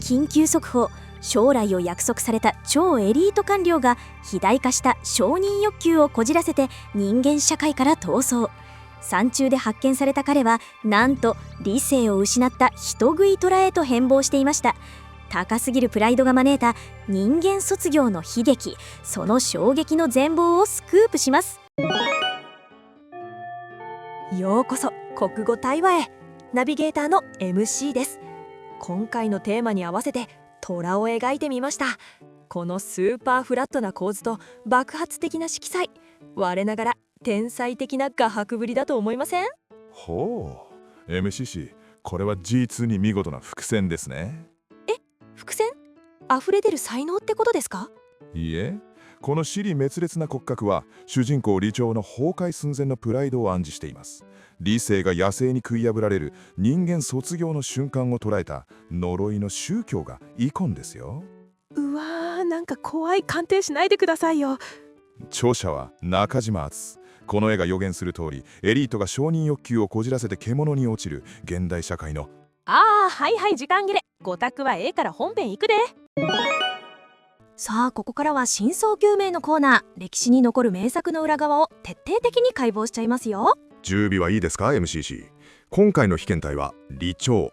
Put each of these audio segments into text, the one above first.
緊急速報。将来を約束された超エリート官僚が肥大化した承認欲求をこじらせて人間社会から逃走。山中で発見された彼はなんと理性を失った人食い虎へと変貌していました。高すぎるプライドが招いた人間卒業の悲劇、その衝撃の全貌をスクープします。ようこそ国語対話へ。ナビゲーターの MC です。今回のテーマに合わせて虎を描いてみました。このスーパーフラットな構図と爆発的な色彩、我ながら天才的な画伯ぶりだと思いません？ほう、 MCC、 これは G2 に見事な伏線ですね。伏線？溢れ出る才能ってことですか？いいえ、この支離滅裂な骨格は主人公李長の崩壊寸前のプライドを暗示しています。理性が野生に食い破られる人間卒業の瞬間を捉えた呪いの宗教がイコンですよ。うわー、なんか怖い。鑑定しないでくださいよ。著者は中島敦。この絵が予言する通り、エリートが承認欲求をこじらせて獣に落ちる現代社会の。はいはい、時間切れ。ご択は A から本編行くで。さあ、ここからは真相究明のコーナー。歴史に残る名作の裏側を徹底的に解剖しちゃいますよ。準備はいいですか MCC。 今回の被験体は李長。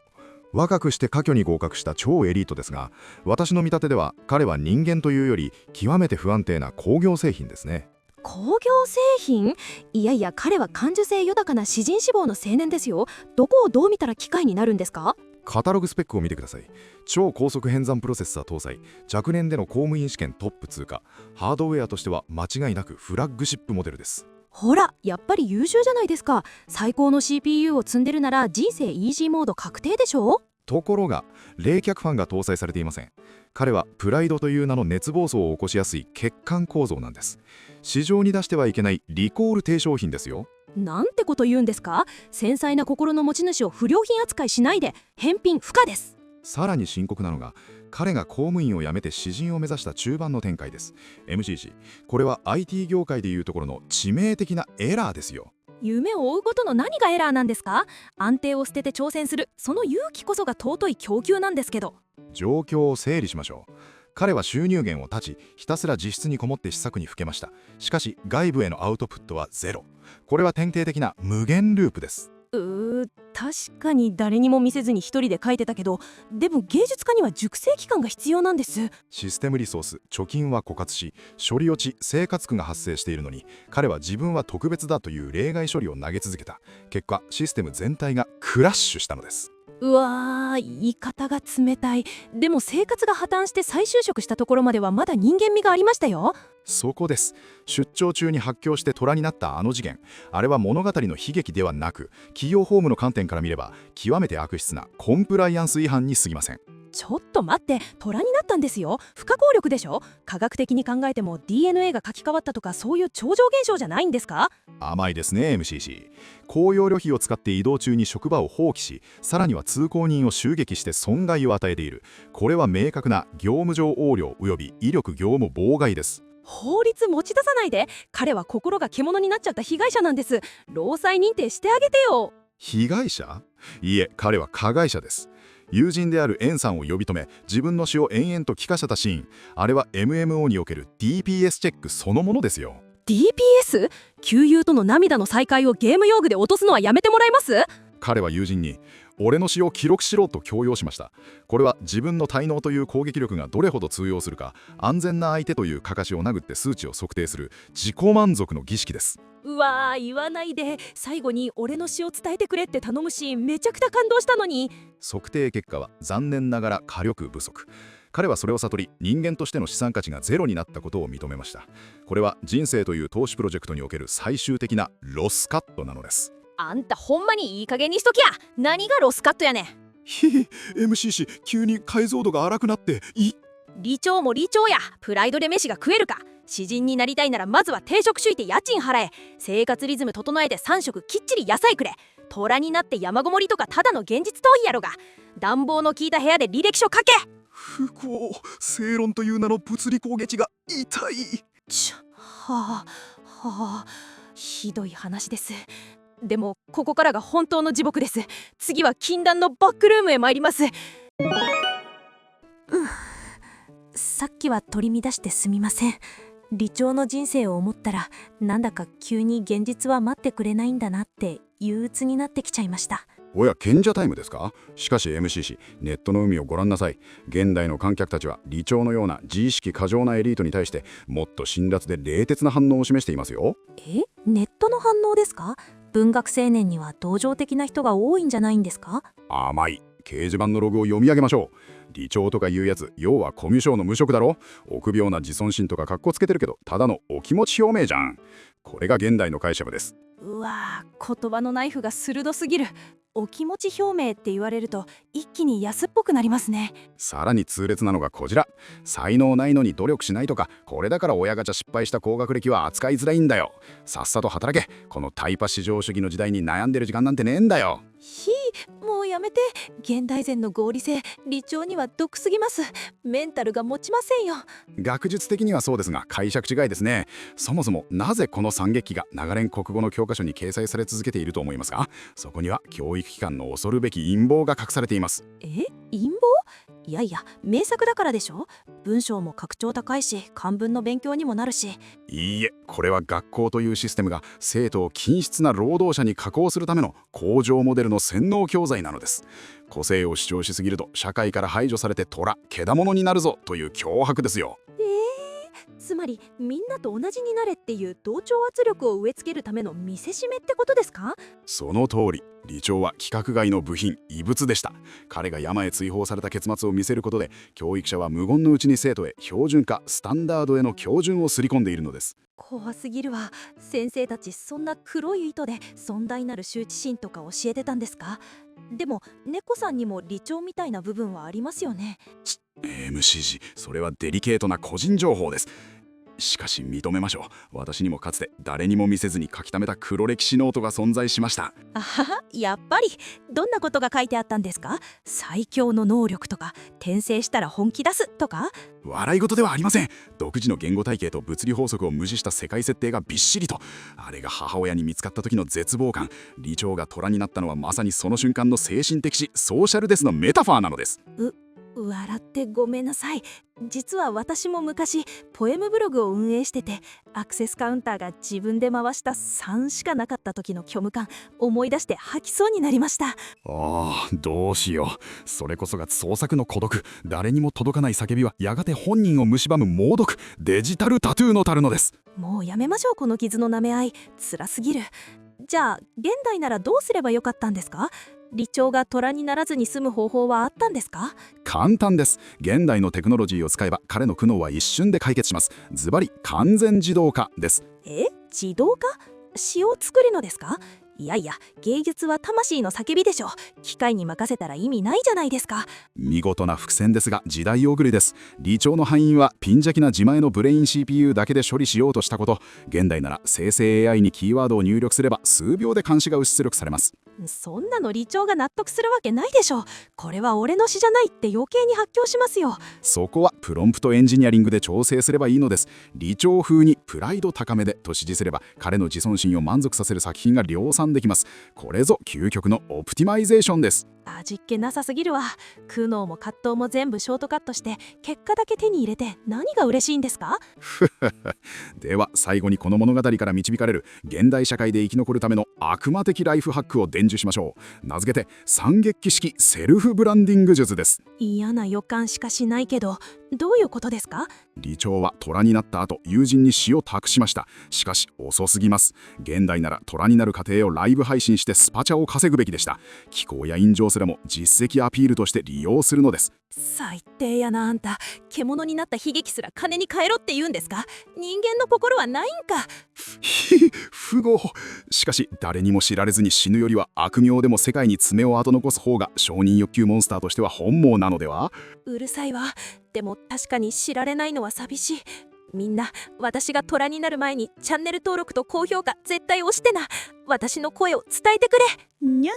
若くして科挙に合格した超エリートですが、私の見立てでは彼は人間というより極めて不安定な工業製品ですね。工業製品？いやいや、彼は感受性豊かな詩人志望の青年ですよ。どこをどう見たら機械になるんですか？カタログスペックを見てください。超高速変算プロセッサー搭載、若年での公務員試験トップ通過、ハードウェアとしては間違いなくフラッグシップモデルです。ほら、やっぱり優秀じゃないですか。最高の CPU を積んでるなら人生イージーモード確定でしょ。ところが冷却ファンが搭載されていません。彼はプライドという名の熱暴走を起こしやすい欠陥構造なんです。市場に出してはいけないリコール低商品ですよ。なんてこと言うんですか？繊細な心の持ち主を不良品扱いしないで。返品不可です。さらに深刻なのが、彼が公務員を辞めて詩人を目指した中盤の展開です。 MCC、 これは IT 業界でいうところの致命的なエラーですよ。夢を追うことの何がエラーなんですか？安定を捨てて挑戦する、その勇気こそが尊い供給なんですけど。状況を整理しましょう。彼は収入源を断ち、ひたすら自室にこもって試作にふけました。しかし外部へのアウトプットはゼロ。これは典型的な無限ループです。確かに誰にも見せずに一人で書いてたけど、でも芸術家には熟成期間が必要なんです。システムリソース、貯金は枯渇し、処理落ち、生活苦が発生しているのに、彼は自分は特別だという例外処理を投げ続けた。結果、システム全体がクラッシュしたのです。うわー、言い方が冷たい。でも生活が破綻して再就職したところまではまだ人間味がありましたよ。そこです。出張中に発狂して虎になったあの事件、あれは物語の悲劇ではなく、企業法務の観点から見れば極めて悪質なコンプライアンス違反に過ぎません。ちょっと待って、虎になったんですよ。不可抗力でしょ。科学的に考えても DNA が書き換わったとか、そういう超常現象じゃないんですか？甘いですね MCC。 公用旅費を使って移動中に職場を放棄し、さらには通行人を襲撃して損害を与えている。これは明確な業務上横領及び威力業務妨害です。法律持ち出さないで。彼は心が獣になっちゃった被害者なんです。労災認定してあげてよ。被害者？いいえ、彼は加害者です。友人であるエンさんを呼び止め、自分の詩を延々と聞かせたシーン、あれは MMO における DPS チェックそのものですよ。 DPS？ 旧友との涙の再会をゲーム用具で落とすのはやめてもらえます？彼は友人に俺の詩を記録しろと強要しました。これは自分の滞納という攻撃力がどれほど通用するか、安全な相手というかかしを殴って数値を測定する自己満足の儀式です。うわー、言わないで。最後に俺の詩を伝えてくれって頼むシーン、めちゃくちゃ感動したのに。測定結果は残念ながら火力不足。彼はそれを悟り、人間としての資産価値がゼロになったことを認めました。これは人生という投資プロジェクトにおける最終的なロスカットなのです。あんたほんまにいい加減にしときゃ。何がロスカットやねん。MCC、 急に解像度が荒くなって李長も李長や。プライドで飯が食えるか。詩人になりたいならまずは定職しいて家賃払え。生活リズム整えて3食きっちり野菜くれ。虎になって山ごもりとかただの現実逃避やろが。暖房の効いた部屋で履歴書書け。不幸、正論という名の物理攻撃が痛い。はあ、ひどい話です。でもここからが本当の地獄です。次は禁断のバックルームへ参ります。さっきは取り乱してすみません。李長の人生を思ったら、なんだか急に現実は待ってくれないんだなって憂鬱になってきちゃいました。おや、賢者タイムですか？しかし MCC、ネットの海をご覧なさい。現代の観客たちは李長のような自意識過剰なエリートに対してもっと辛辣で冷徹な反応を示していますよ。ネットの反応ですか？文学青年には同情的な人が多いんじゃないんですか？甘い。掲示板のログを読み上げましょう。李長とかいうやつ、要はコミュ障の無職だろ。臆病な自尊心とか格好つけてるけど、ただのお気持ち表明じゃん。これが現代の解釈です。うわー、言葉のナイフが鋭すぎる。お気持ち表明って言われると一気に安っぽくなりますね。さらに痛烈なのがこちら。才能ないのに努力しないとか、これだから親ガチャ失敗した高学歴は扱いづらいんだよ。さっさと働け。このタイパ至上主義の時代に悩んでる時間なんてねえんだよ。もうやめて。現代人の合理性、李長には毒すぎます。メンタルが持ちませんよ。学術的にはそうですが解釈違いですね。そもそもなぜこの惨劇が長年国語の教科書に掲載され続けていると思いますか？そこには教育機関の恐るべき陰謀が隠されています。陰謀？いやいや、名作だからでしょ。文章も格調高いし、漢文の勉強にもなるし。いいえ、これは学校というシステムが生徒を均質な労働者に加工するための向上モデルの洗脳教材なのです。個性を主張しすぎると社会から排除されてけだものになるぞという脅迫ですよ。つまりみんなと同じになれっていう同調圧力を植え付けるための見せしめってことですか？その通り。李長は規格外の部品、異物でした。彼が山へ追放された結末を見せることで、教育者は無言のうちに生徒へ標準化、スタンダードへの標準を刷り込んでいるのです。怖すぎるわ。先生たちそんな黒い糸で尊大なる羞恥心とか教えてたんですか？でも猫さんにも李長みたいな部分はありますよね。MCG、それはデリケートな個人情報です。しかし認めましょう。私にもかつて誰にも見せずに書き溜めた黒歴史ノートが存在しました。あはは、やっぱり。どんなことが書いてあったんですか？最強の能力とか、転生したら本気出すとか？笑い事ではありません。独自の言語体系と物理法則を無視した世界設定がびっしりと。あれが母親に見つかった時の絶望感。李長が虎になったのはまさにその瞬間の精神的死、ソーシャルデスのメタファーなのです。笑ってごめんなさい。実は私も昔ポエムブログを運営してて、アクセスカウンターが自分で回した3しかなかった時の虚無感、思い出して吐きそうになりました。どうしよう。それこそが創作の孤独。誰にも届かない叫びはやがて本人を蝕む猛毒、デジタルタトゥーのたるのです。もうやめましょう、この傷の舐め合い。辛すぎる。じゃあ現代ならどうすればよかったんですか？李長が虎にならずに済む方法はあったんですか？簡単です。現代のテクノロジーを使えば彼の苦悩は一瞬で解決します。ズバリ完全自動化です。自動化？詩を作るのですか？いやいや、芸術は魂の叫びでしょ。機械に任せたら意味ないじゃないですか。見事な伏線ですが時代遅れです。李長の敗因はピン邪気な自前のブレイン CPU だけで処理しようとしたこと。現代なら生成 AI にキーワードを入力すれば数秒で監視が出力されます。そんなの李長が納得するわけないでしょ。これは俺の詩じゃないって余計に発狂しますよ。そこはプロンプトエンジニアリングで調整すればいいのです。李長風にプライド高めでと指示すれば彼の自尊心を満足させる作品が量産できます。これぞ究極のオプティマイゼーションです。味っ気なさすぎるわ。苦悩も葛藤も全部ショートカットして結果だけ手に入れて何が嬉しいんですか？では最後にこの物語から導かれる現代社会で生き残るための悪魔的ライフハックを伝授しましょう。名付けて惨劇式セルフブランディング術です。嫌な予感しかしないけど、どういうことですか？李長は虎になった後友人に詩を託しました。しかし遅すぎます。現代なら虎になる過程をライブ配信してスパチャを稼ぐべきでした。気候や飲情すらも実績アピールとして利用するのです。最低やなあんた。獣になった悲劇すら金に変えろって言うんですか？人間の心はないんか。不合。しかし誰にも知られずに死ぬよりは悪名でも世界に爪を跡残す方が承認欲求モンスターとしては本望なのでは？うるさいわ。でも確かに知られないのは寂しい。みんな私が虎になる前にチャンネル登録と高評価絶対押してな。私の声を伝えてくれ。にゃん。